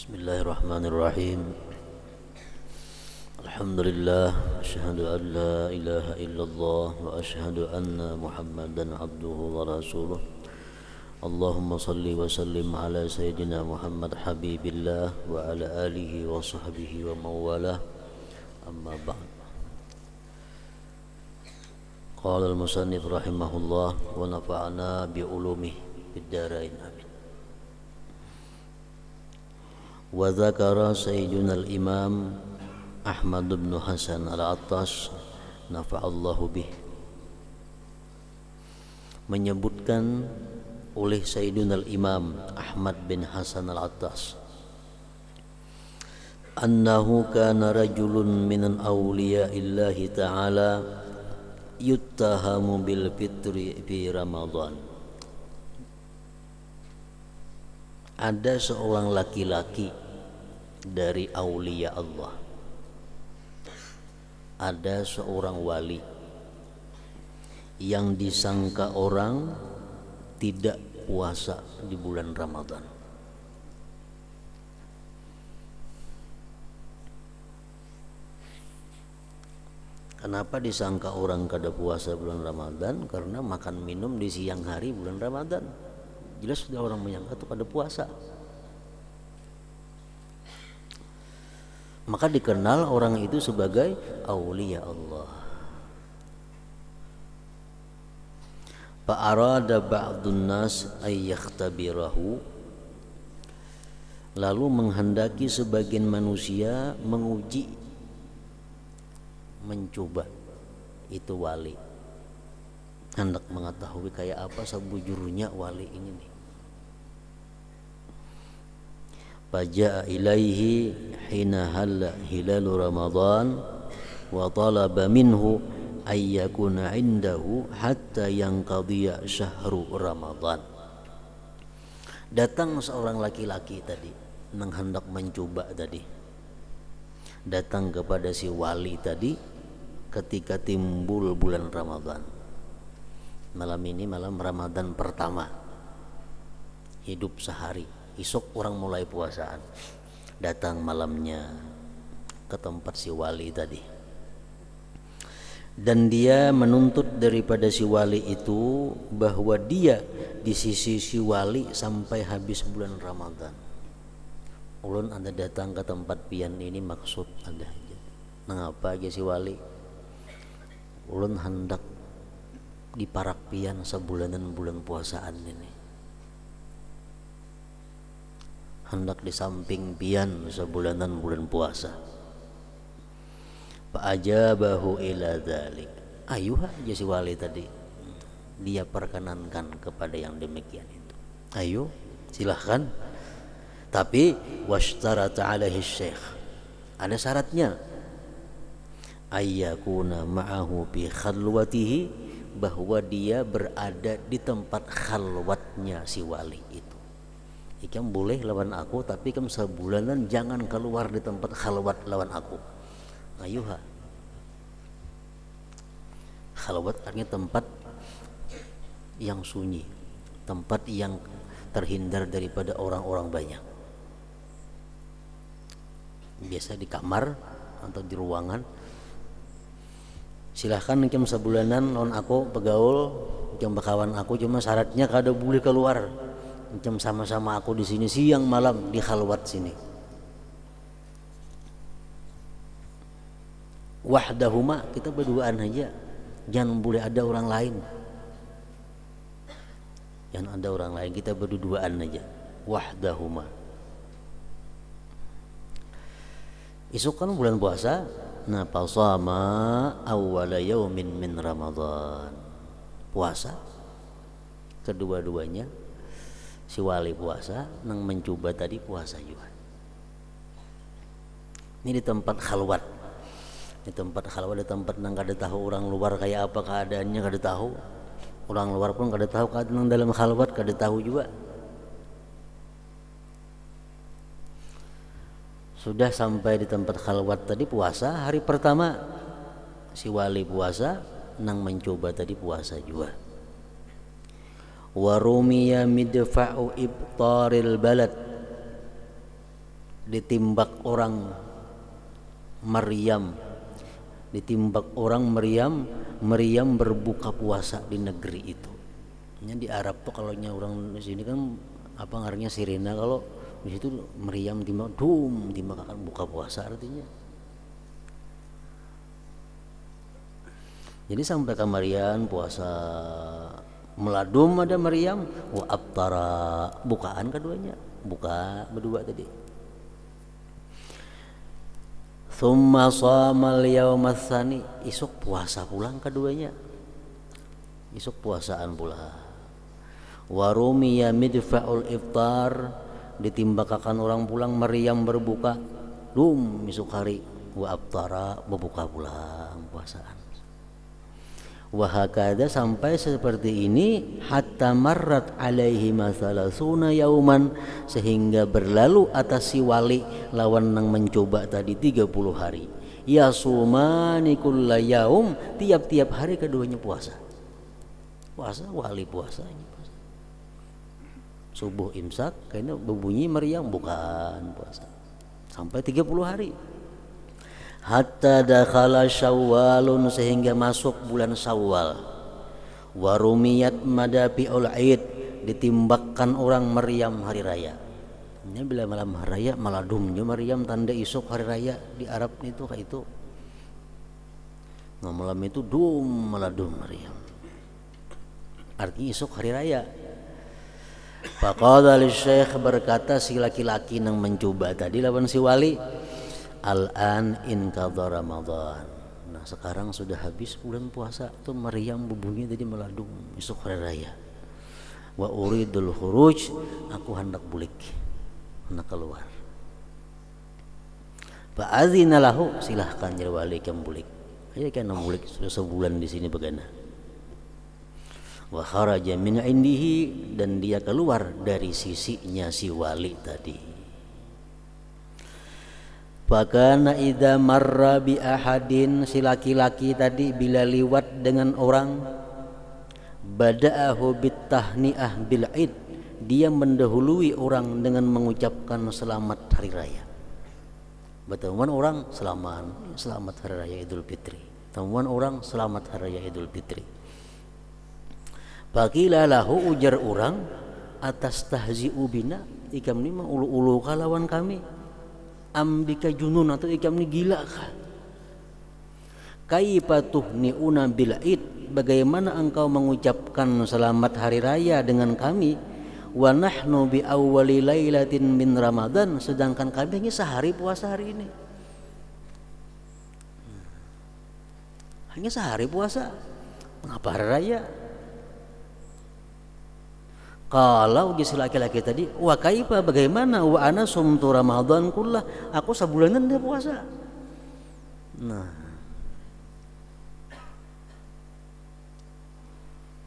Bismillahirrahmanirrahim. Alhamdulillah, asyhadu an la ilaha illallah wa asyhadu anna Muhammadan abduhu wa rasuluh. Allahumma salli wa sallim ala sayyidina Muhammad habibillah wa ala alihi wa sahbihi wa mawalah. Amma ba'd. Qala al-musannif rahimahullah wa nafa'ana bi ulumihi fid dharain amin. Wa dzakara sayyiduna al-imam Ahmad bin Hasan al-Attas nafa'allahu bih, menyebutkan oleh sayyiduna al-imam Ahmad bin Hasan al-Attas annahu kana rajulun minan awliya'illahi ta'ala yuttahamu bil fitri fi Ramadan. Ada seorang laki-laki dari aulia Allah, ada seorang wali yang disangka orang tidak puasa di bulan Ramadan. Kenapa disangka orang kada puasa bulan Ramadan? Karena makan minum di siang hari bulan Ramadan. Jelas sudah orang menyangka itu kada puasa. Maka dikenal orang itu sebagai aulia Allah. Fa'arada ba'dun nas ay yakhtabirahu, lalu menghendaki sebagian manusia menguji, mencoba itu wali, hendak mengetahui kayak apa sebujurnya wali ini nih. Faja'a ilaihi hina halla hilalu Ramadan wa talaba minhu ay yakuna indahu hatta yanqadhiya syahru Ramadan. Datang seorang laki-laki tadi yang hendak mencoba tadi, datang kepada si wali tadi ketika timbul bulan Ramadan. Malam ini malam Ramadan pertama, hidup sehari, esok orang mulai puasaan. Datang malamnya ke tempat si wali tadi, dan dia menuntut daripada si wali itu bahwa dia di sisi si wali sampai habis bulan Ramadan. Ulun ada datang ke tempat pian ini maksud ada aja. Mengapa aja si wali? Ulun hendak di parak pian sebulanan bulan puasaan ini, hendak di samping pian sebulanan bulan puasa. Fa'ajabahu ila dzalik, ayuh aja si wali tadi, dia perkenankan kepada yang demikian itu. Ayo silahkan, tapi washtarata alaihi syekh, ada syaratnya, ayyakuna ma'ahu bi khalwatihi, bahwa dia berada di tempat khalwatnya si wali itu. Ikam boleh lawan aku, tapi ikam sebulanan jangan keluar di tempat khalwat lawan aku. Ayuha, khalwat artinya tempat yang sunyi, tempat yang terhindar daripada orang-orang banyak. Biasa di kamar atau di ruangan. Silahkan ikam sebulanan lawan aku pegaul, ikam bakawan aku, cuma syaratnya kada boleh keluar. Macam sama-sama aku di sini siang malam di khalwat sini. Wahdahuma, kita berduaan aja, jangan boleh ada orang lain. Jangan ada orang lain, kita berduaan aja. Wahdahuma. Esok kan bulan puasa. Nah, fasama awwala yaumin min Ramadan. Puasa kedua-duanya. Si wali puasa, nang mencoba tadi puasa juga. Ini di tempat khalwat. Di tempat khalwat, di tempat nang kada tahu orang luar kayak apa keadaannya, kada tahu. Orang luar pun kada tahu keadaan dalam khalwat, kada tahu juga. Sudah sampai di tempat khalwat tadi puasa hari pertama, si wali puasa, nang mencoba tadi puasa juga. Wa rumiya midfa'u ibtaril balad, ditimbak orang Maryam, Maryam berbuka puasa di negeri itu. Ini di Arab tuh kalau orang di sini kan apa ngarannya sirina, kalau di situ Maryam timbak akan buka puasa artinya. Jadi sampai ke Maryam puasa meladum ada Maryam wa abtara, bukaan keduanya, buka berdua tadi. Tsumma shamal yaumas tsani, isuk puasa pulang keduanya. Isuk puasaan pula. Wa rumiya midfa'ul iftar, ditimbakakan orang pulang Maryam berbuka, isuk hari wa abtara, berbuka pulang puasaan. Wahakada, sampai seperti ini, hatta marrat alaihi masalasuna yauman, sehingga berlalu atas si wali lawan nang mencoba tadi 30 hari. Yasumani kulla yaum, tiap-tiap hari keduanya puasa. Wali puasa. Subuh imsak kayaknya berbunyi Maryam bukan puasa. Sampai 30 hari. Hatta dakhala Syawalun, sehingga masuk bulan Syawal. Warumiyat madafi'ul Aid, ditimbakkan orang Maryam hari raya. Ini bila malam hari raya maladumnya Maryam, tanda isuk hari raya di Arab itu kayak itu. Nah, malam itu maladum Maryam. Artinya isuk hari raya. Faqala lisyekh, berkata si laki-laki nang mencoba tadi lawan si wali, al-an inqadha Ramadan. Nah, sekarang sudah habis bulan puasa tuh Maryam bubungnya tadi meladung esok hari raya. Wa uridul khuruj, aku hendak bulik, hendak keluar. Fa azina lahu, silahkan jadi wali kam bulik. Ayo kan bulik sudah sebulan di sini begana. Wa kharaja min indihi, dan dia keluar dari sisinya si wali tadi. Fakana idza marra bi ahadin, si laki-laki tadi bila liwat dengan orang, bada'ahu bitahni'ah bil id, dia mendahului orang dengan mengucapkan selamat hari raya. Bertemuan orang selamat hari raya Idul Fitri. Temuan orang selamat hari raya Idul Fitri. Faqila lahu, ujar orang, atas tahzi'u bina, ikam ni ulu-ulu kalawan kami. Ambika junun, atau ikam ni gila kah? Kaifa tuhni'una bil id, bagaimana engkau mengucapkan selamat hari raya dengan kami? Wa nahnu bi awwali lailatin min Ramadan, sedangkan kami hanya sehari puasa hari ini. Hanya sehari puasa, mengapa hari raya? Kalau si laki-laki tadi, wa kaifa, bagaimana, wa ana sumtu Ramadan kullah, aku sebulanan dia puasa. Nah,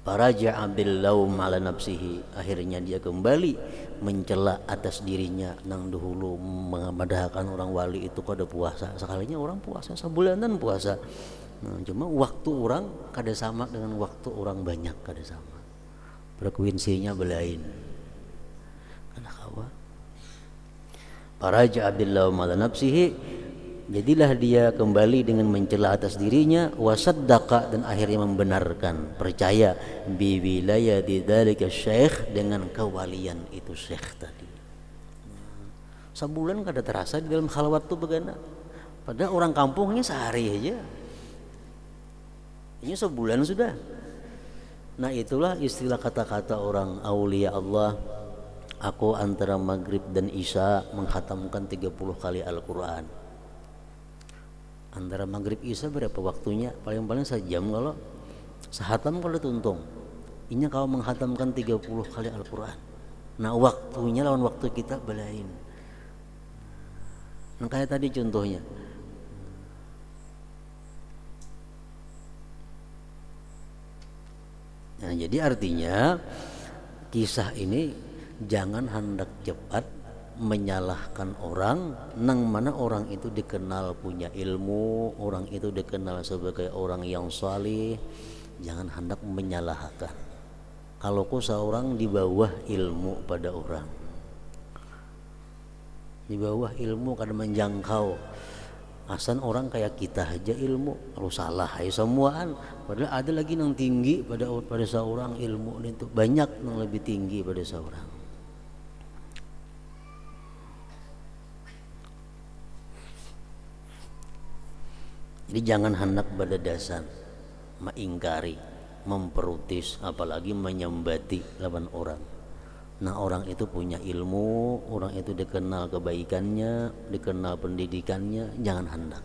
faraja'a bil laum ala nafsihi, akhirnya dia kembali mencela atas dirinya nang dahulu mengamadahkan orang wali itu kada puasa. Sekalinya orang puasa sebulanan puasa. Nah, cuma waktu orang kada sama dengan waktu orang banyak, kada sama. Frekuensinya belain. Karena kawa. Faraja'a bil laum ala nafsihi, jadilah dia kembali dengan mencela atas dirinya, wasaddaqa, dan akhirnya membenarkan, percaya, bi wilayati dzalika syekh, dengan kewalian itu syekh tadi. Sebulan kada terasa di dalam khalwat tuh begana. Padahal orang kampungnya sehari aja. Ini sebulan sudah. Nah, itulah istilah kata-kata orang aulia Allah. Aku antara maghrib dan isya menghatamkan 30 kali Al-Quran. Antara maghrib isya berapa waktunya? Paling-paling sejam, kalau sehatam kalau tuntung. Ini kau menghatamkan 30 kali Al-Quran. Nah, waktunya lawan waktu kita belain. Nah, kayak tadi contohnya. Nah, jadi artinya kisah ini jangan hendak cepat menyalahkan orang, nang mana orang itu dikenal punya ilmu, orang itu dikenal sebagai orang yang salih. Jangan hendak menyalahkan. Kalau ku seorang di bawah ilmu pada orang, Di bawah ilmu kada menjangkau. Asan orang kayak kita aja ilmu, kalau salah ya semuaan. Padahal ada lagi yang tinggi pada seorang ilmu itu, banyak yang lebih tinggi pada seorang. Jadi jangan hendak badadasan, mengingkari, memprotes, apalagi menyembati lawan orang. Nah, orang itu punya ilmu, orang itu dikenal kebaikannya, dikenal pendidikannya, jangan hendak.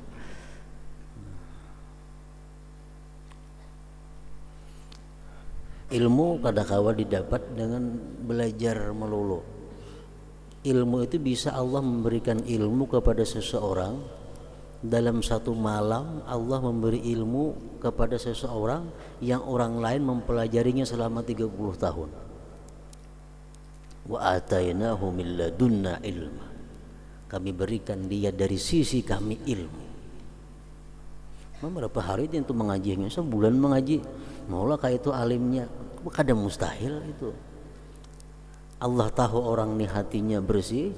Ilmu kadang-kala didapat dengan belajar melulu. Ilmu itu bisa Allah memberikan ilmu kepada seseorang. Dalam satu malam Allah memberi ilmu kepada seseorang yang orang lain mempelajarinya selama 30 tahun. Wa atainahu min ladunna ilma. Kami berikan dia dari sisi kami ilmu. Berapa hari itu mengajinya? Sebulan mengaji. Maulah kayak itu alimnya. Kada mustahil itu. Allah tahu orang ini hatinya bersih.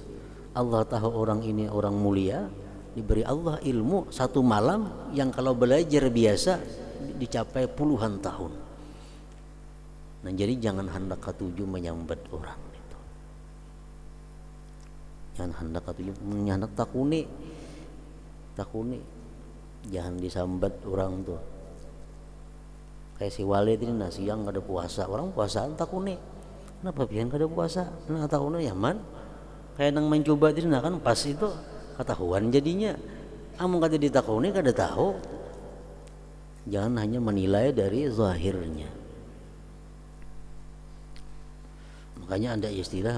Allah tahu orang ini orang mulia. Diberi Allah ilmu satu malam yang kalau belajar biasa dicapai puluhan tahun. Nah, jadi jangan hendak ketujuh menyambat orang itu. Jangan hendak ketujuh hendak takuni. Jangan disambat orang tuh. Kayak si Walid ini siang kada puasa, orang puasaan takuni. Kenapa pian kada puasa? Nah takuni yaman. Kayak nang mencoba itu kan pas itu ketahuan jadinya. Amun kata ditakuni kada tahu. Jangan hanya menilai dari zahirnya. Makanya ada istilah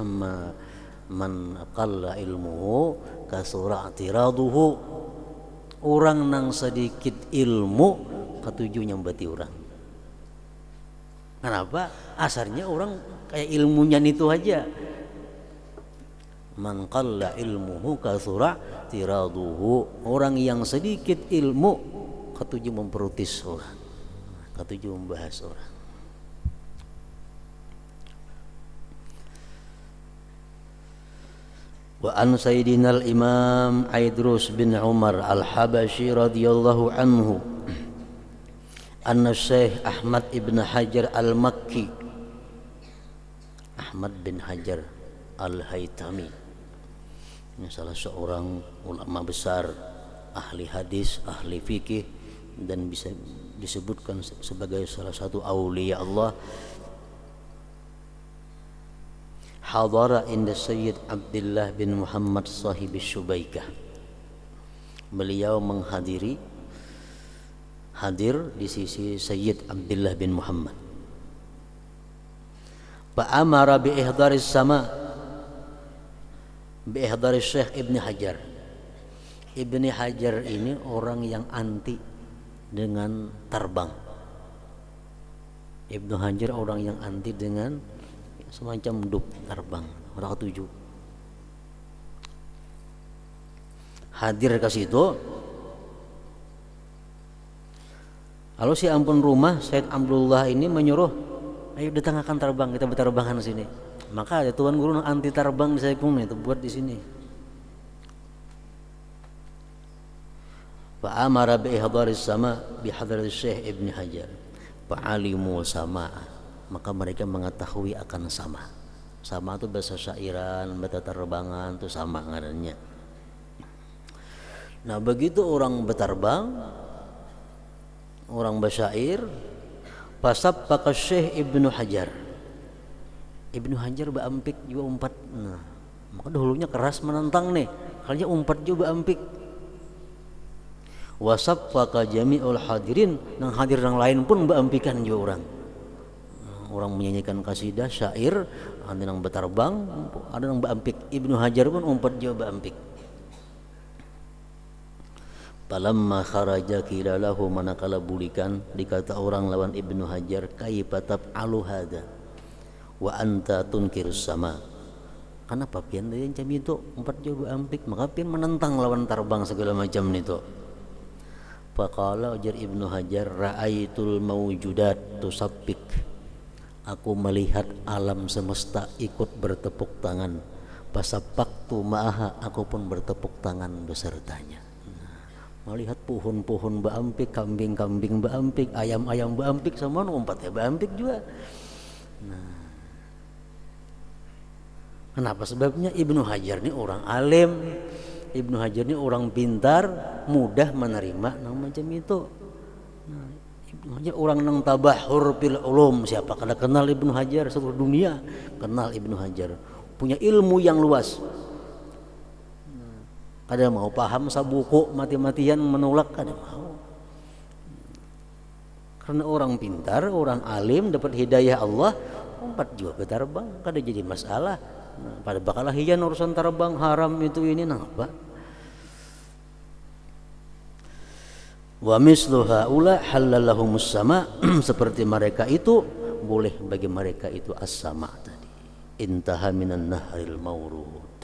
man qalla ilmuhu kasura i'tiraduhu. Orang nang sedikit ilmu ketujuh nyambati orang. Kenapa? Asarnya orang kayak ilmunya itu aja. Man qalla ilmuhu kasura tiraduhu. Orang yang sedikit ilmu ketujuh memprotes orang, ketujuh membahas orang. Wa an sayyidina al-imam Aidrus bin Umar al-Habashi radhiyallahu anhu anna Syekh Ahmad ibn Hajar al-Makki, Ahmad bin Hajar al-Haytami, ini salah seorang ulama besar, ahli hadis, ahli fikih, dan bisa disebutkan sebagai salah satu aulia Allah. Hadara inda Sayyid Abdullah bin Muhammad sahib Syubaikah. Beliau hadir di sisi Sayyid Abdullah bin Muhammad. Fa'amara bi ihdaris sama' biihdari Syekh Ibn Hajar. Ibn Hajar ini orang yang anti dengan terbang. Ibn Hajar orang yang anti dengan semacam duk terbang. Orang ketujuh hadir ke situ. Lalu si ampun rumah Syekh Abdullah ini menyuruh, ayo datang akan terbang, kita berterbangan sini. Maka ada tuan guru anti terbang di Saikung itu buat di sini. Fa amara bi ihdaris sama bi hadratis Syekh Ibn Hajar. Fa alimu sama. Maka mereka mengetahui akan sama. Sama itu bahasa syairan, bahasa terbangan itu sama ngarannya. Nah, begitu orang berterbang, orang bersyair, pasab pakai Syekh Ibn Hajar. Ibnu Hajar baampik juga umpat. Nah, maka dahulunya keras menentang nih. Kalinya umpat juga baampik. Wasab faka jami'ul hadirin, nang hadir yang lain pun baampikan juga orang. Orang menyanyikan kasidah, syair, ada yang berterbang, ada yang baampik. Ibnu Hajar pun umpat juga baampik. Palamma kharaja kilalahu, manakala bulikan dikata orang lawan Ibnu Hajar, kaifa tab'alu hadza wa anta tunkirus sama. Kenapa pian dia macam itu empat jawab ampik, maka pian menentang lawan terbang segala macam itu. Faqala ujar Ibnu Hajar, ra'aitul mawjudat tusabbik. Aku melihat alam semesta ikut bertepuk tangan. Fasapaktu ma'aha, aku pun bertepuk tangan besertanya. Melihat pohon-pohon baampik, kambing-kambing baampik, ayam-ayam baampik, semua ngumpatnya baampik juga. Nah, kenapa sebabnya? Ibnu Hajar ini orang alim, Ibnu Hajar ini orang pintar, mudah menerima nang macam itu. Nah, Ibnu Hajar orang nang tabahur fil ulum, siapa kada kenal Ibnu Hajar, seluruh dunia kenal Ibnu Hajar, punya ilmu yang luas. Kada mau paham sabuku mati-matian menolak, kada mau. Karena orang pintar, orang alim, dapat hidayah Allah, umpat juga ke terbang, kada jadi masalah. Nah, pada bakalah hiyan urusan terbang haram itu ini napa? Wa mislu haula halallahumus sama, seperti mereka itu boleh bagi mereka itu as-sama tadi. Intaha minan nahril mawrud.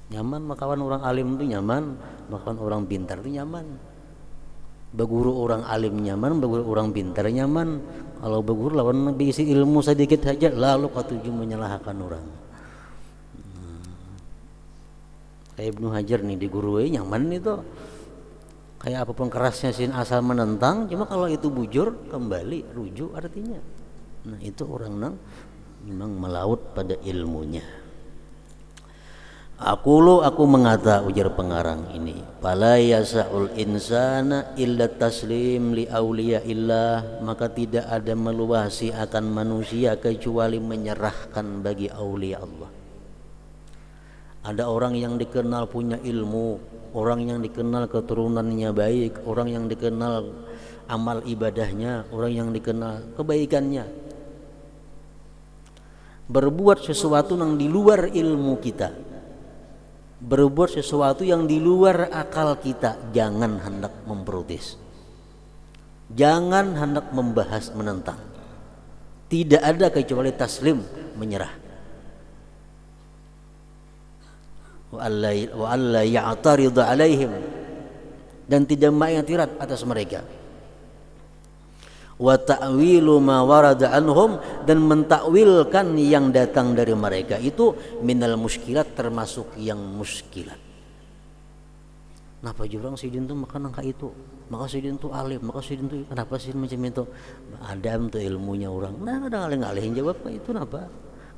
Nyaman makawan orang alim itu nyaman, makawan orang pintar itu nyaman. Beguru orang alim nyaman, beguru orang pintar nyaman. Kalau beguru lawan bisi ilmu sedikit saja lalu katuju menyalahkan orang. Kayak Ibnu Hajar nih di guru nyaman itu. Kayak apapun kerasnya sin asal menentang, cuma kalau itu bujur kembali rujuk artinya. Nah, itu orang nang memang melaut pada ilmunya. Aku mengata, ujar pengarang ini, fala yasa'ul insana illa taslim li auliya illah, maka tidak ada meluasi akan manusia kecuali menyerahkan bagi aulia Allah. Ada orang yang dikenal punya ilmu, orang yang dikenal keturunannya baik, orang yang dikenal amal ibadahnya, orang yang dikenal kebaikannya. Berbuat sesuatu yang di luar ilmu kita, berbuat sesuatu yang di luar akal kita, jangan hendak memprotes, jangan hendak membahas menentang. Tidak ada kecuali taslim, menyerah. Wa alla ya'tarid alaihim, dan tidak mengiktirat atas mereka. Wa ta'wilu ma warada anhum, dan mentakwilkan yang datang dari mereka itu minal muskilat, termasuk yang muskilat. Kenapa jurang sidin tuh makan angka itu? Maka sidin tuh alim, maka sidin tuh kenapa sidin macam itu? Adam tuh ilmunya orang. Nah, kadang ngalih-ngalihin jawab itu kenapa?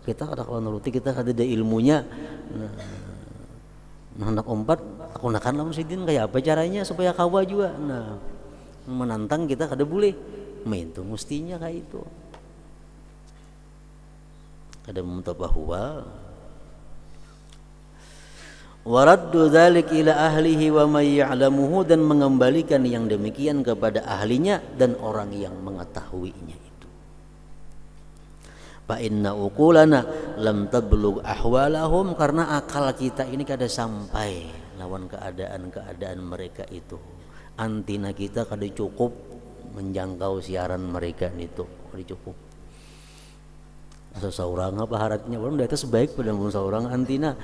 Kita kada kawan nuruti, kita kada ada ilmunya. Nah, hendak umpat aku nakan lamun sidin kayak apa caranya supaya kawa juga. Nah, menantang kita kada boleh. Itu mestinya kayak itu. Kada bahwa waraddu dzalik ila ahlihi wa may ya'lamuhu, dan mengembalikan yang demikian kepada ahlinya dan orang yang mengetahuinya itu. Fa inna uqulana lam tablugh ahwalahum, karena akal kita ini kada sampai lawan keadaan mereka itu. Antina kita kada cukup menjangkau siaran mereka itu, kada cukup. Seseorang apa haratnya belum di atas baik pada seorang antina.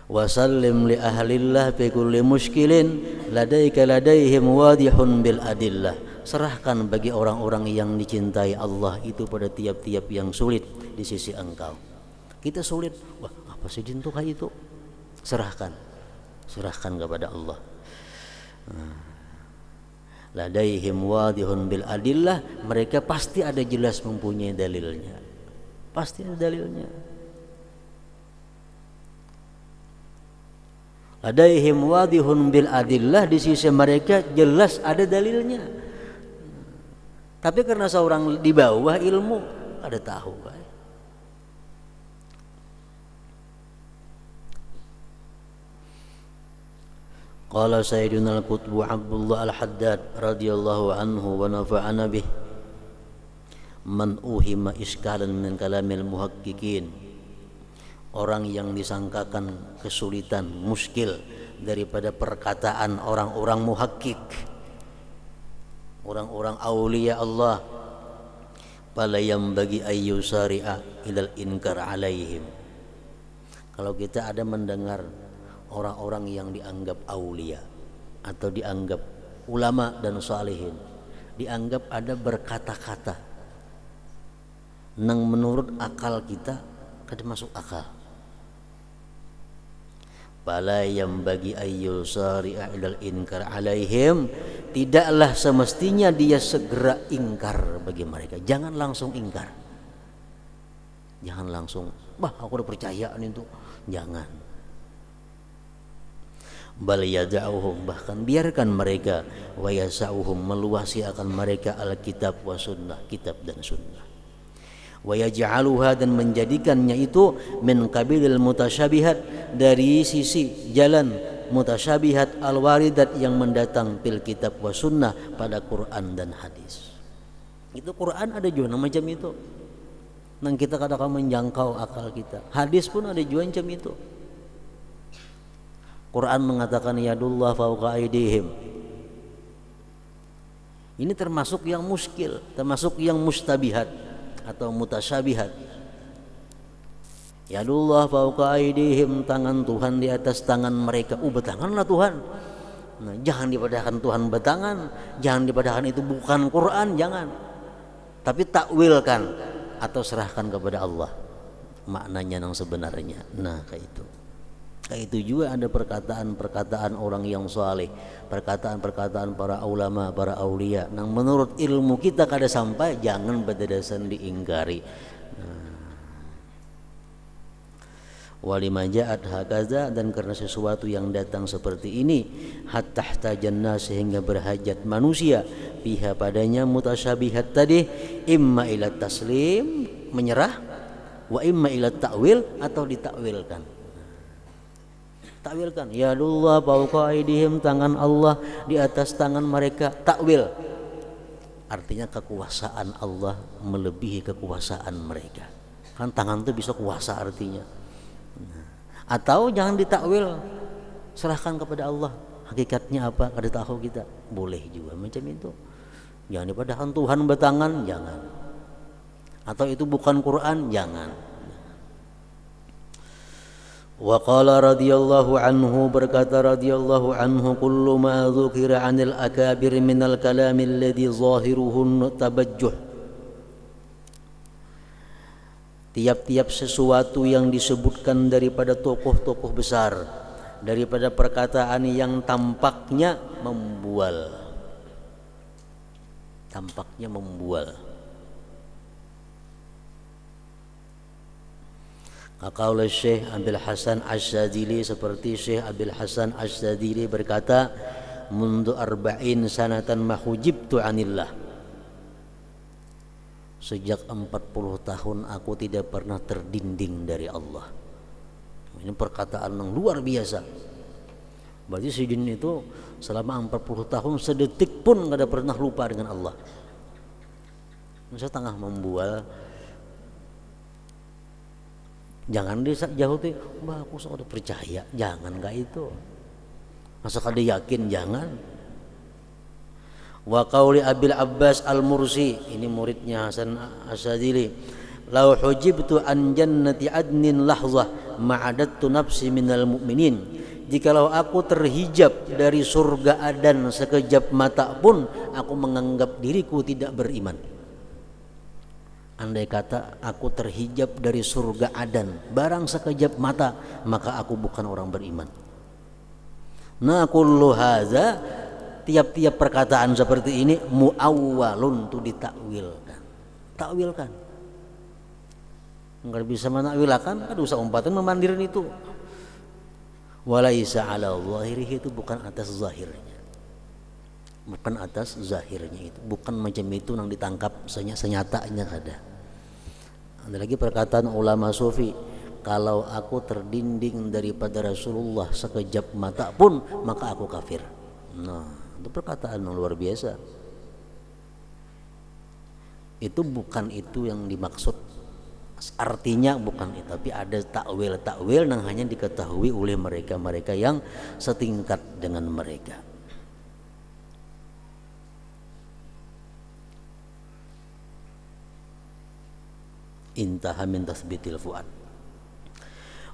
Wasallim li ahlillah fi kulli muskilin ladaika ladaihim wadihun bil adillah. Serahkan bagi orang-orang yang dicintai Allah itu pada tiap-tiap yang sulit di sisi engkau. Kita sulit, wah apa sih dintu kayak itu? Serahkan kepada Allah. Ladaihim wadihun bil adillah, mereka pasti ada jelas mempunyai dalilnya, pasti ada dalilnya. Ladaihim wadihun bil adillah, di sisi mereka jelas ada dalilnya. Tapi karena seorang di bawah ilmu ada tahu kan? Qala Sayyidina al-Qutbu Abdullah al-Haddad radhiyallahu anhu wa nafa'ana bih, man uhima iskalan min kalamil muhaqqiqin, orang yang disangkakan kesulitan, muskil daripada perkataan orang-orang muhakkik, orang-orang aulia Allah, fala yambagi ayyusari'a ilal inkar alaihim. Kalau kita ada mendengar orang-orang yang dianggap aulia atau dianggap ulama dan salihin, dianggap ada berkata-kata nang menurut akal kita kada masuk akal. Fala yang bagi ayyul sari'a ilal inkar alaihim, tidaklah semestinya dia segera ingkar bagi mereka. Jangan langsung ingkar, jangan langsung bah aku udah percaya nih itu, jangan. Bal yada'uhum, bahkan biarkan mereka, wa yasa'uhum, meluasi akan mereka alkitab wa sunnah, kitab dan sunnah, wa yaj'aluha, dan menjadikannya itu min qabilil mutasyabihat, dari sisi jalan mutasyabihat al-waridat, yang mendatang fil kitab wa sunnah, pada Quran dan hadis. Itu Quran ada juga macam itu, nang kita kadang menjangkau akal kita. Hadis pun ada juga macam itu. Quran mengatakan yadullah fawqa aydihim. Ini termasuk yang muskil, termasuk yang mustabihat atau mutasyabihat. Yadullah fawqa aydihim, tangan Tuhan di atas tangan mereka. Betanganlah Tuhan. Nah, jangan dipadahkan Tuhan betangan, jangan dipadahkan itu bukan Quran, jangan. Tapi takwilkan atau serahkan kepada Allah maknanya yang sebenarnya. Nah, kayak itu. Kayak itu juga ada perkataan-perkataan orang yang saleh, perkataan-perkataan para ulama, para aulia, nang menurut ilmu kita kada sampai, jangan berdasarkan diingkari. Walima ja'at hakaza, dan karena sesuatu yang datang seperti ini, hatta tahtajanna, sehingga berhajat manusia, biha padanya mutasyabihat tadi, imma ila taslim, menyerah, wa imma ila ta'wil, atau ditakwilkan. Takwilkan, ya Allah fawqa aydihim, tangan Allah di atas tangan mereka. Takwil artinya kekuasaan Allah melebihi kekuasaan mereka. Kan tangan itu bisa kuasa artinya. Atau jangan ditakwil, serahkan kepada Allah. Hakikatnya apa kada tahu kita. Boleh juga macam itu. Jangan dipadahkan Tuhan bertangan, jangan. Atau itu bukan Quran, jangan. Wa qala radhiyallahu anhu, berkata radhiyallahu anhu, kullu ma dzukira 'anil akabir minal kalami alladhi zahiruhu tabajjuh. Tiap-tiap sesuatu yang disebutkan daripada tokoh-tokoh besar, daripada perkataan yang tampaknya membual, tampaknya membual. Qaul Syekh Abil Hasan Asy-Syadzili, seperti Syekh Abil Hasan Asy-Syadzili berkata, mundu arba'in sanatan mahujibtu anillah, sejak 40 tahun aku tidak pernah terdinding dari Allah. Ini perkataan yang luar biasa. Berarti Sidin itu selama 40 tahun sedetik pun tidak pernah lupa dengan Allah. Masa tengah membual, jangan dijauh tuh, mbak aku sudah percaya, jangan gak itu. Masa kada yakin, jangan. Wa qauli Abil Abbas Al-Mursi, ini muridnya Hasan Asy-Syadzili, lau hujibtu an jannati adnin lahzah ma'adattu nafsi minal mu'minin, jikalau aku terhijab dari surga Adan sekejap mata pun, aku menganggap diriku tidak beriman. Andai kata aku terhijab dari surga Adan barang sekejap mata, maka aku bukan orang beriman. Nah, kullu hadza, tiap-tiap perkataan seperti ini muawwalun, tu ditakwilkan. Takwilkan. Enggak bisa menakwilakan, ada usah umpatan memandirin itu. Walaisa ala zahirihi, itu bukan atas zahirnya. Bukan atas zahirnya itu, bukan macam itu yang ditangkap senyatanya ada. Ada lagi perkataan ulama sufi, kalau aku terdinding daripada Rasulullah sekejap mata pun, maka aku kafir. Nah, itu perkataan yang luar biasa. Itu bukan itu yang dimaksud, artinya bukan itu, tapi ada takwil yang hanya diketahui oleh mereka-mereka yang setingkat dengan mereka. Intaha min tathbitil fuad.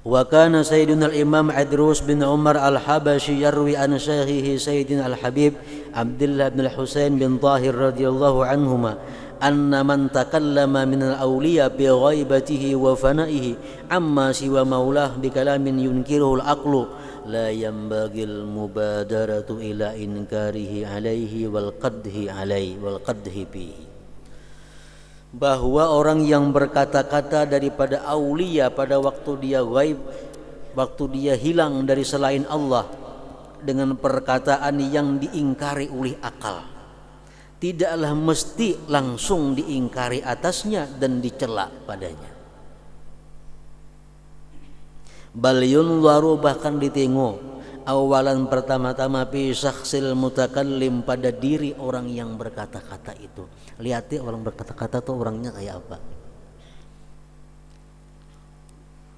Wa kana sayyiduna al-imam Idrus bin Umar al-Habashi yarwi an syekhihi sayyidina al-Habib Abdullah bin al-Husain bin Tahir radhiyallahu anhuma anna man takallama minal awliya bi ghaibatihi wa fanaihi amma siwa maulah bi kalamin yunkiruhu al-aqlu la yanbaghil mubadaratu ila inkarihi alaihi wal qadhi bihi. Bahwa orang yang berkata-kata daripada aulia pada waktu dia ghaib, waktu dia hilang dari selain Allah, dengan perkataan yang diingkari oleh akal, tidaklah mesti langsung diingkari atasnya dan dicela padanya. Bal yunzaru, bahkan ditengok, awalan pertama-tama fi syakhsil mutakallim, pada diri orang yang berkata-kata itu. Lihatnya orang berkata-kata tuh orangnya kayak apa.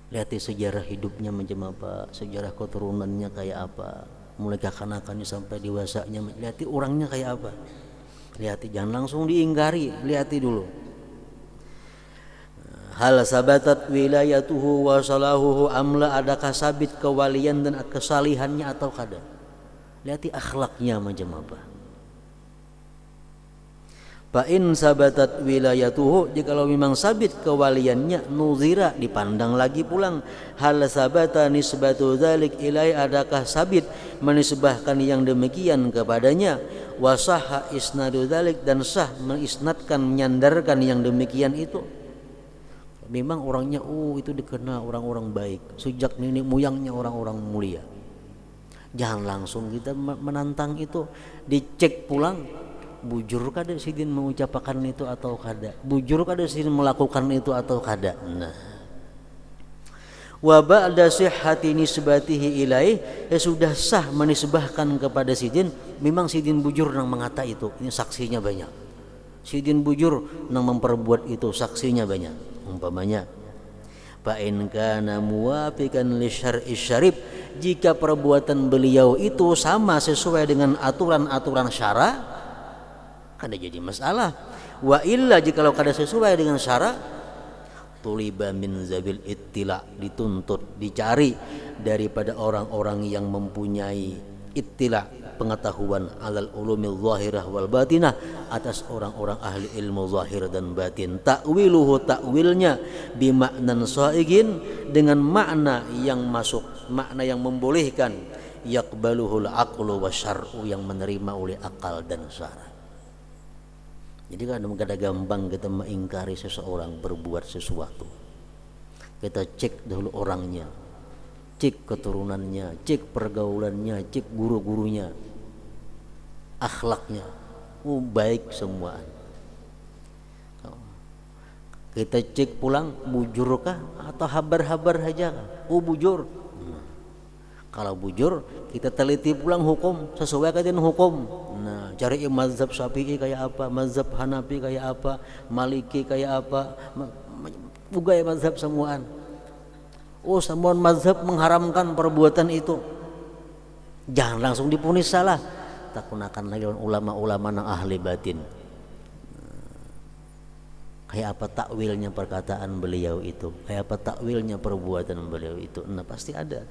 Lihatnya sejarah hidupnya macam apa, sejarah keturunannya kayak apa, mulai kekanakannya sampai dewasanya, lihatnya orangnya kayak apa. Lihatnya, jangan langsung diingkari, lihatnya dulu. Hal sabatat wilayatuhu wa salahuhu amla, adakah sabit kewalian dan kesalihannya atau kada. Lihatnya akhlaknya macam apa. Fa in sabatat wilayatuhu, jikalau memang sabit kewaliannya, nuzira, dipandang lagi pulang. Hal sabata nisbatu dzalik ilai, adakah sabit menisbahkan yang demikian kepadanya. Wasaha isnadu dzalik, dan sah mengisnadkan, menyandarkan yang demikian itu. Memang orangnya itu dikenal orang-orang baik, sejak nenek moyangnya orang-orang mulia. Jangan langsung kita menantang itu, dicek pulang. Bujur kada sidin mengucapkan itu atau kada, bujur kada sidin melakukan itu atau kada. Nah, wa ba'da sihhati nisbatihi ilaih, ya sudah sah menisbahkan kepada sidin, memang sidin bujur nang mengata itu, ini saksinya banyak. Sidin bujur nang memperbuat itu, saksinya banyak. Umpamanya, fa in kana muwafiqan li syar'i syarif, jika perbuatan beliau itu sama sesuai dengan aturan-aturan syara, kada jadi masalah. Wa illa, jikalau kada sesuai dengan syara, tuliba min zabil ittila, dituntut, dicari daripada orang-orang yang mempunyai ittila, pengetahuan, alal ulumil zahirah wal batinah, atas orang-orang ahli ilmu zahir dan batin. Ta'wiluhu, ta'wilnya, bimaknan saigin, dengan makna yang masuk, makna yang membolehkan, yaqbaluhul aqlu wasyar'u, yang menerima oleh akal dan syara. Jadi kadang-kadang gampang kita mengingkari seseorang berbuat sesuatu. Kita cek dahulu orangnya, cek keturunannya, cek pergaulannya, cek guru-gurunya, akhlaknya, baik semua. Kita cek pulang, bujurkah atau habar-habar saja? Bujur. Kalau bujur, kita teliti pulang hukum, sesuai dengan hukum. Nah, cari mazhab Syafi'i kayak apa, mazhab Hanafi kayak apa, Maliki kayak apa, bugai mazhab semuaan. Semuaan mazhab mengharamkan perbuatan itu. Jangan langsung dipunis salah. Tak gunakan lagi ulama-ulama yang ahli batin. Kayak apa takwilnya perkataan beliau itu, kayak apa takwilnya perbuatan beliau itu. Nah, pasti ada.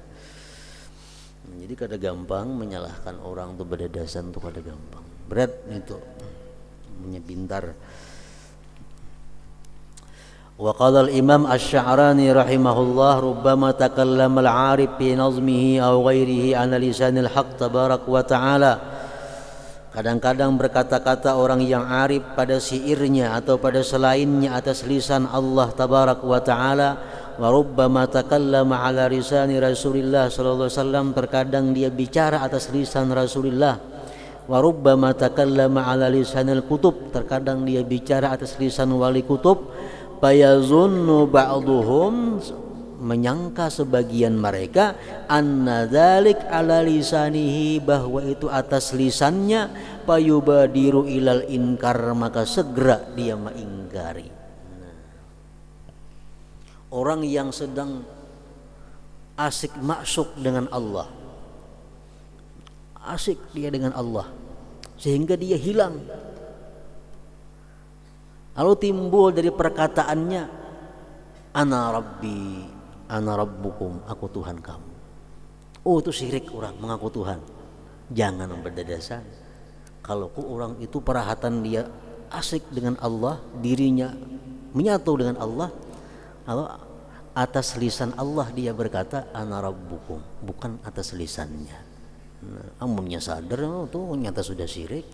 Jadi kada gampang menyalahkan orang tuh, berdasar tuh kada gampang, berat itu, punya pintar. Wa qala al-imam asy-Sya'rani rahimahullah, rubbama takallama al-'arif fi nazmihi aw ghairihi 'ala lisanil haqq tabarak wa ta'ala. Kadang-kadang berkata-kata orang yang arif pada syairnya atau pada selainnya atas lisan Allah tabarak wa ta'ala. Wa rubbama takallama ala lisani Rasulillah sallallahu alaihi wasallam, terkadang dia bicara atas lisan Rasulullah. Wa rubbama takallama ala lisanil kutub, terkadang dia bicara atas lisan wali kutub. Fayazunnu ba'duhum, menyangka sebagian mereka, anna dzalik ala lisanihi, bahwa itu atas lisannya, payubadiru ilal inkar, maka segera dia mengingkari. Orang yang sedang asik maksuk dengan Allah, asik dia dengan Allah, sehingga dia hilang. Lalu timbul dari perkataannya, ana rabbi, ana rabbukum, aku Tuhan kamu. Itu syirik orang mengaku Tuhan. Jangan berdadasan. Kalau orang itu perhatian dia asik dengan Allah, dirinya menyatu dengan Allah, lalu atas lisan Allah dia berkata ana rabbukum, bukan atas lisannya. Amunnya sadar tuh nyata sudah syirik.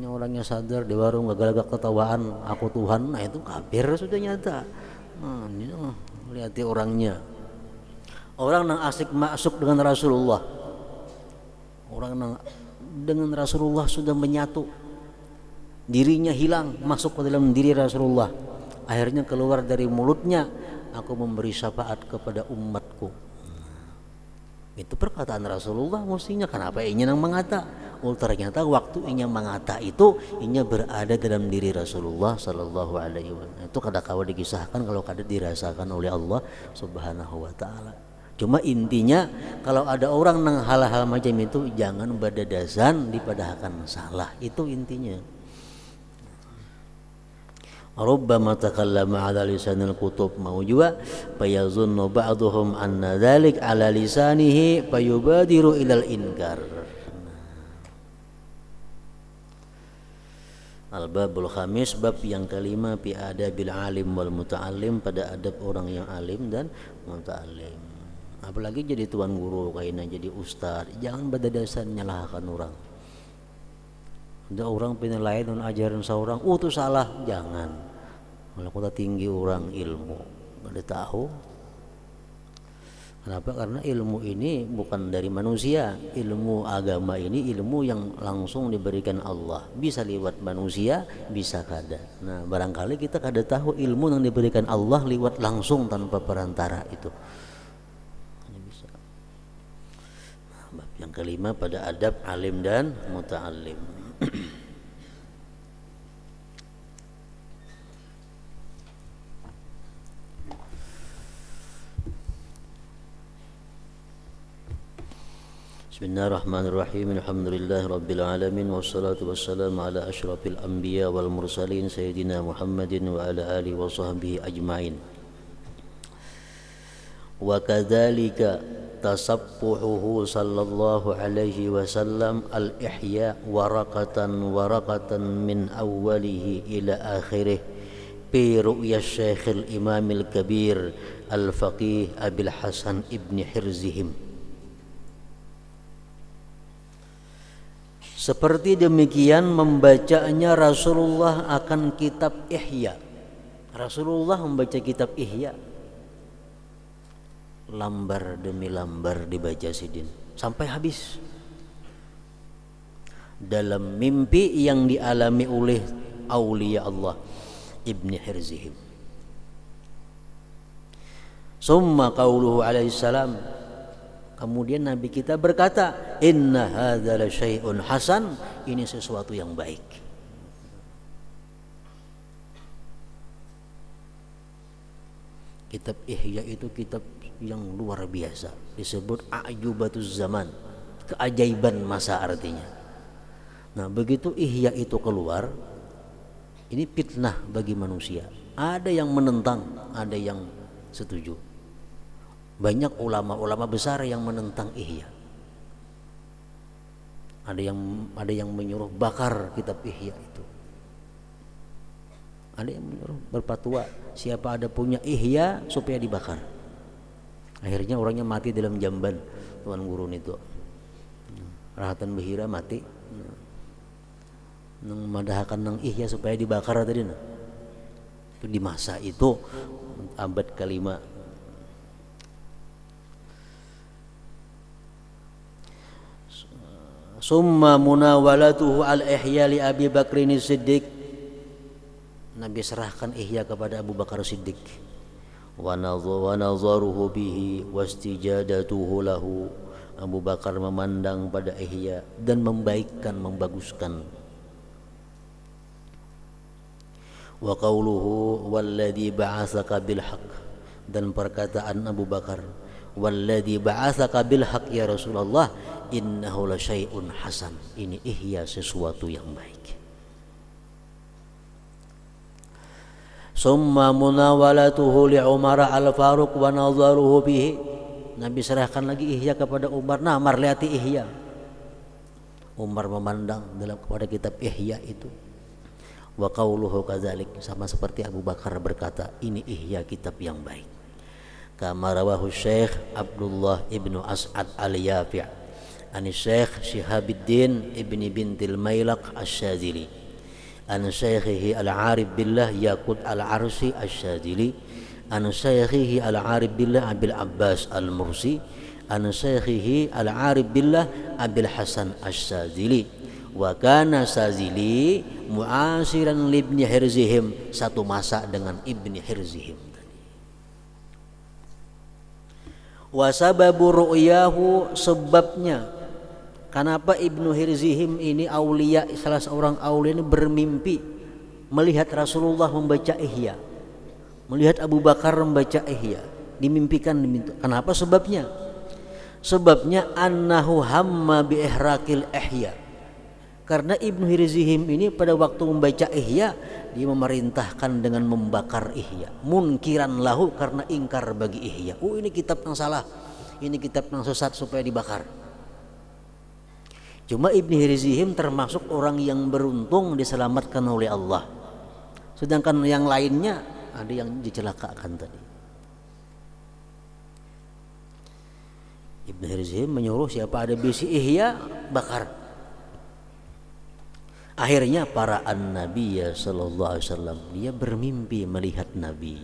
Orangnya sadar di warung gagak-gagak ketawaan aku Tuhan, nah itu kafir sudah nyata. Lihat orangnya, orang yang asik masuk dengan Rasulullah, orang yang dengan Rasulullah sudah menyatu, dirinya hilang masuk ke dalam diri Rasulullah, akhirnya keluar dari mulutnya, aku memberi syafaat kepada umatku. Itu perkataan Rasulullah mestinya, kenapa inya yang mengata? Oh ternyata waktu inya mengata itu inya berada dalam diri Rasulullah Sallallahu Alaihi Wasallam. Itu kadang-kala dikisahkan kalau kadang dirasakan oleh Allah Subhanahu Wa Taala. Cuma intinya kalau ada orang nang hal-hal macam itu jangan badadasan dipadahkan salah, itu intinya. Rubbama takallama ala lisanil kutub, mau juga fayazunnu ba'duhum anna dzalik ala lisanihi fayubadiru ilal inkar. Al-babul khamis, bab yang kelima, fi adabil alim wal muta'allim, pada adab orang yang alim dan muta'allim. Apalagi jadi tuan guru, kayaknya jadi ustaz, jangan badadasan nyalahkan orang. Ada orang penilaian dan ajaran seorang, itu salah, jangan. Kalau kita tinggi orang ilmu, nggak tahu. Kenapa? Karena ilmu ini bukan dari manusia. Ilmu agama ini ilmu yang langsung diberikan Allah. Bisa lewat manusia, bisa kada. Nah, barangkali kita kada tahu ilmu yang diberikan Allah lewat langsung tanpa perantara itu. Ini bisa. Nah, bab yang kelima pada adab alim dan muta'allim. Bismillahirrahmanirrahim. Alhamdulillahi rabbil alamin, wassalatu wassalamu ala asyrafil anbiya wal mursalin sayyidina Muhammadin wa ala alihi wa sahbihi ajmain. Wa kadzalika tasaffuhuhu sallallahu alaihi wasallam al-ihya waraqatan min awwalihi ila akhirih fi ru'ya Syekhil Imamil Kabir al-Faqih Abil Hasan ibn Hirzihim. Seperti demikian membacanya Rasulullah akan kitab Ihya. Rasulullah membaca kitab Ihya, lambar demi lambar dibaca sidin sampai habis, dalam mimpi yang dialami oleh aulia Allah Ibni Hirzihim. Summa qauluhu alaihi salam, kemudian Nabi kita berkata, inna hadza la syai'un hasan, ini sesuatu yang baik. Kitab Ihya itu kitab yang luar biasa, disebut a'jubatuz zaman, keajaiban masa artinya. Nah, begitu Ihya itu keluar, ini fitnah bagi manusia. Ada yang menentang, ada yang setuju. Banyak ulama-ulama besar yang menentang Ihya. Ada yang menyuruh bakar kitab Ihya itu. Ada yang menyuruh berfatwa siapa ada punya Ihya supaya dibakar. Akhirnya orangnya mati dalam jamban tuan gurun itu. Rahatan Behira mati. Nang madahakan nang Ihya supaya dibakar tadi nah. Itu di masa itu abad kelima. Summa munawalatuhu al-ihya li Abi Bakrin Siddiq, Nabi serahkan Ihya kepada Abu Bakar Siddiq. Wa nazaruhu bihi wastijadatuhu lahu, Abu Bakar memandang pada Ihya dan membaikkan, membaguskan. Wa qauluhu walladzi ba'atsaka bil haqq, dan perkataan Abu Bakar, walladzi ba'atsaka bil haqq ya Rasulullah, innahu la syai'un hasan, ini Ihya sesuatu yang baik. Summa munawalatuhu li Umar al-Faruq wa nazaruhu bihi, Nabi serahkan lagi Ihya kepada Umar. Nah, marliati Ihya. Umar memandang dalam kepada kitab Ihya itu. Wa qauluhu kadzalik, sama seperti Abu Bakar berkata, ini ihya kitab yang baik. Kama rawahu Syekh Abdullah ibnu As'ad al-Yafi' an Syekh Syihabuddin ibni bintil Mailaq asy-Syadzili an Syekhihi al-Arif billah Yaqut al-Arsi asy-Syadzili an Syekhihi al-Arif billah Abil Abbas al-Mursi an Syekhihi al-Arif billah Abil Hasan asy-Syadzili. Wa kana Sazili mu'asiran libni Hirzihim, satu masa dengan ibni Hirzihim. Wa sababu ru'yahu, sebabnya kenapa ibnu Hirzihim ini aulia, salah seorang aulia ini bermimpi melihat Rasulullah membaca Ihya, melihat Abu Bakar membaca Ihya, dimimpikan. Kenapa sebabnya? Sebabnya annahu hamma bi ihraqil Ihya, karena Ibnu Hirzihim ini pada waktu membaca Ihya, dia memerintahkan dengan membakar Ihya, munkiran lahu, karena ingkar bagi Ihya. Ini kitab yang salah, ini kitab yang sesat, supaya dibakar. Cuma Ibnu Hirzihim termasuk orang yang beruntung diselamatkan oleh Allah, sedangkan yang lainnya ada yang dicelakakan tadi. Ibnu Hirzihim menyuruh siapa ada bisi Ihya, bakar. Akhirnya para an-Nabi sallallahu alaihi wasallam, dia bermimpi melihat Nabi.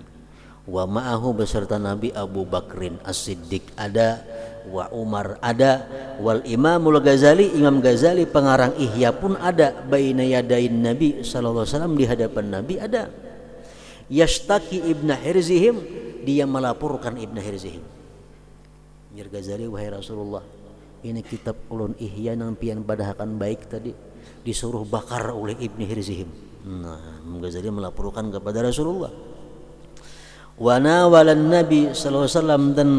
Wa ma'ahu, beserta Nabi, Abu Bakrin As-Siddiq ada, wa Umar ada, wal Imamul Ghazali, Imam Ghazali pengarang Ihya pun ada, baina yadain Nabi sallallahu alaihi wasallam, di hadapan Nabi ada. Yashtaki Ibnu Hirzihim, dia melaporkan Ibnu Hirzihim. Mir Ghazali, wahai Rasulullah, ini kitab ulun Ihya yang pian padahkan baik tadi disuruh bakar oleh Ibnu Hirzihim. Nah, Ghazali melaporkan kepada Rasulullah. Wa nawalan Nabi sallallahu alaihi wasallam, dan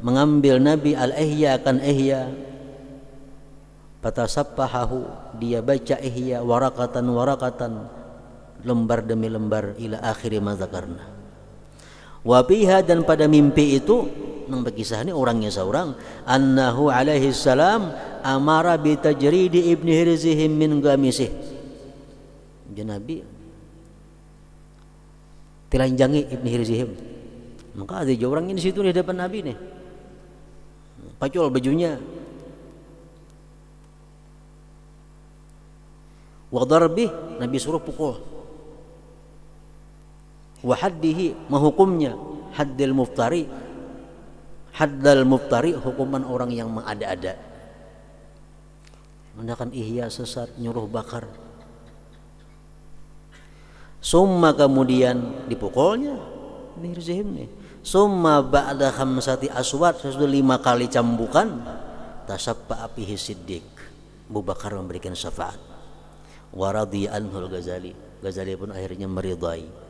mengambil Nabi al-Ihya, akan Ihya. Fatasaffahahu, dia baca Ihya warakatan warakatan, lembar demi lembar, ila akhiri ma dzakarna. Wa fiha, dan pada mimpi itu, nang berkisah ini orangnya seorang, annahu alaihi salam amara bi tajridi Ibnu Hirzihim min gamisih. Jadi Nabi telanjangi Ibnu Hirzihim. Maka ada orang ini di situ di hadapan Nabi nih, pacul bajunya. Wa darbih, Nabi suruh pukul. Wa haddihi, menghukumnya, haddil muftari, haddal muftari, hukuman orang yang mengada-ada. Mendakan Ihya sesat, nyuruh bakar. Summa, kemudian dipukulnya Ibnu Hirzihim nih. Summa ba'da khamsati aswat, sesudah 5 kali cambukan, tasabba apihi Siddiq, Abu Bakar memberikan syafaat. Wa radhiya anhul Ghazali, Ghazali pun akhirnya meridai.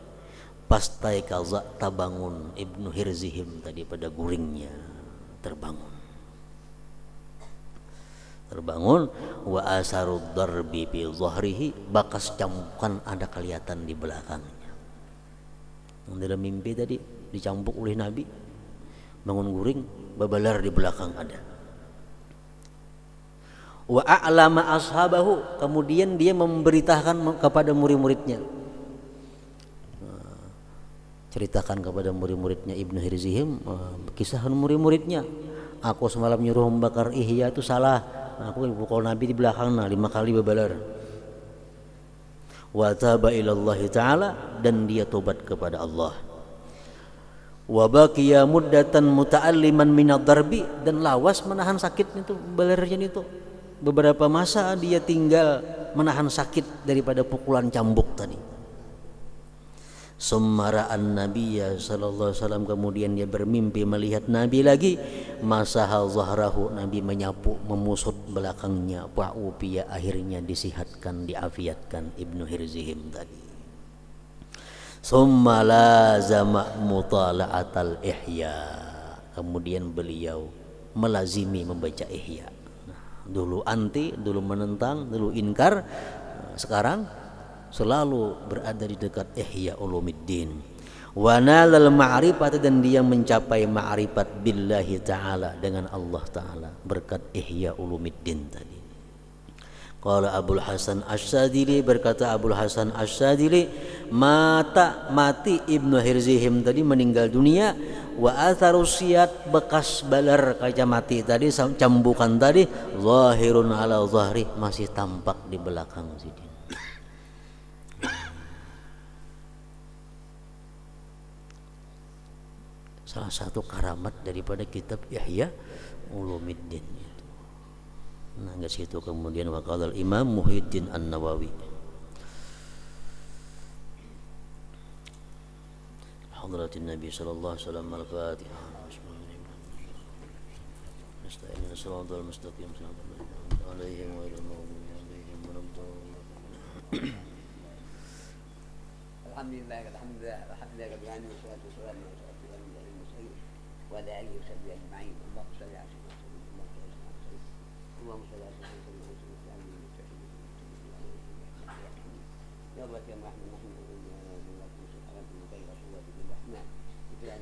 Pastai kaza, tabangun Ibnu Hirzihim tadi pada guringnya, terbangun. Wa asarud darbi fi dhahrihi, bakas cambukan ada kelihatan di belakangnya. Dalam mimpi tadi dicambuk oleh Nabi, bangun guring, babalar di belakang ada. Wa a'lama ashabahu, kemudian dia memberitakan kepada murid-muridnya, ceritakan kepada murid-muridnya Ibnu Hirzihim, kisah murid-muridnya, aku semalam nyuruh membakar Ihya itu salah, aku pukul Nabi di belakang 5 kali babalar. Wa taba ilallahi ta'ala, dan dia tobat kepada Allah. Wa baqiya muddatan muta'alliman minad darbi, dan lawas menahan sakit itu, balarnya itu. Beberapa masa dia tinggal menahan sakit daripada pukulan cambuk tadi. Summara'an Nabiyya sallallahu alaihi wasallam, kemudian dia bermimpi melihat Nabi lagi. Masaha zahrahu, Nabi menyapu, memusut belakangnya. Fa'ufiya, akhirnya disihatkan, diafiatkan Ibnu Hirzihim tadi. Summa lazama mutala'atal Ihya, kemudian beliau melazimi membaca Ihya. Dulu anti, dulu menentang, dulu inkar, sekarang selalu berada di dekat Ihya Ulumuddin. Wa nalal ma'rifat, dan dia mencapai ma'rifat billahi ta'ala, dengan Allah ta'ala, berkat Ihya Ulumuddin tadi. Qala Abul Hasan Asy-Syadzili, berkata Abul Hasan Asy-Syadzili, mati Ibnu Hirzihim tadi, meninggal dunia. Wa atharus siyat, bekas balar kaca mati tadi, cambukan tadi, zahirun ala zahri, masih tampak di belakang sidin. Salah satu karamat daripada kitab Ihya Ulumuddin. Nah, enggak situ kemudian waqala Imam Muhyiddin An-Nawawi. Hadratin Nabi sallallahu alaihi wasallam al-Fatihah. Nasta'inu shiratal mustaqim shiratal alaihim wa alaihim alhamdulillah rabbil alamin wassalatu wassalamu ala asyrafil mursalin wa ala alihi wa sahbihi ajma'in. Allahumma shalli ala اللهم صل على سيدنا محمد يا الله يا رحمن الرحيم وكلنا بالرحمن وكان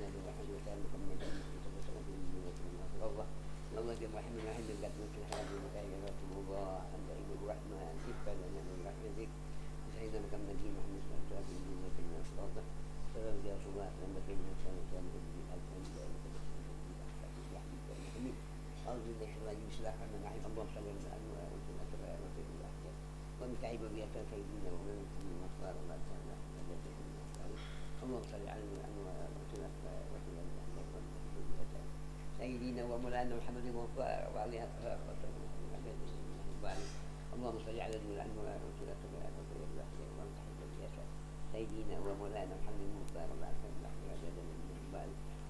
محمد صلى الله عليه وسلم الله يا رحمن الرحيم لك من الحياة والمكان يا رسول الله أنت عيد الرحمن ابقى لنا من رحمتك سيدنا محمد محمد صلى الله عليه وسلم سلام يا رسول الله لما كان الإنسان كان أرجو الله أن يصلح لنا نحن اللهم صل على الأنوار والأسرار وفي الأحياء ومتعب بيت سيدنا ومن كل مصدر الله تعالى اللهم صل على الأنوار والأسرار وفي الأحياء سيدنا ومولانا محمد المغفار وعلى اللهم صل على الأنوار والأسرار وفي الأحياء ومتعب بيت سيدنا ومولانا محمد المغفار وعلى الأحياء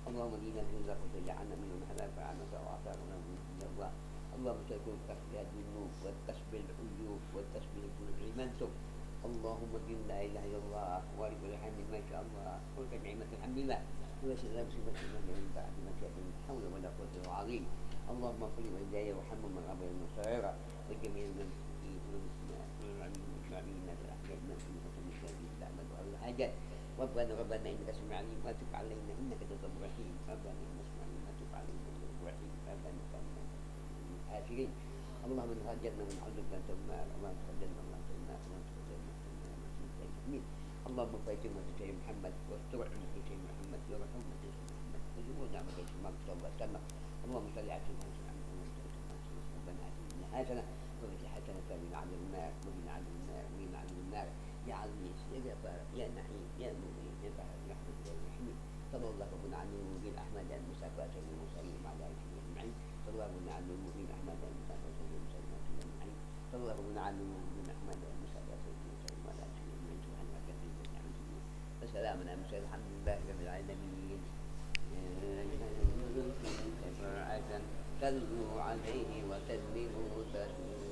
اللهم دينا الهدى وجعلنا منهم حلال فعنا وأعطانا من الله. اللهم تكون كسب الذنوب والكسب العيوب والكسب المنسوب. اللهم دين لا اله الا الله ولكل الحمد ما شاء الله قلت نعمة الحمد لله وسلام صفة من بعد ما شاء من حول ولا قوة الا العظيم. اللهم اغفر والدي وارحمهم من قبل المصائر وجميع المسلمين في الاحياء من المسلمين بعمد الحاجات. ربنا انك سميع عليم وتب علينا انك تواب رحيم. ربنا انك سميع عليم وتب علينا انك تواب رحيم. ربنا كنا آخرين. اللهم من هاجرنا من عذب انت النار وما تخرجنا من النار وما تخرجنا من النار. اللهم بارك لنا في سيدنا محمد واستر لنا في سيدنا محمد وارحمنا في سيدنا محمد وجعلنا من سيدنا محمد صلى الله عليه وسلم. اللهم صل على سيدنا محمد ربنا اتنا حسنه وفي حسنه من عذاب النار ومن عذاب النار ومن عذاب النار. يا عزيز يا جبار يا نحيم يا مغيث يا بحر يا رحمة يا رحيم. صلى الله على المبين احمد المسافات المرسلين وعلى اله اجمعين. صلى الله على المبين احمد المسافات المرسلين اجمعين. صلى الله على المبين احمد المسافات المرسلين وعلى اله اجمعين. سبحان ربك رب العزة عما يصفون وسلام على المرسلين الحمد لله رب العالمين. صلوا عليه وسلموا تسليما.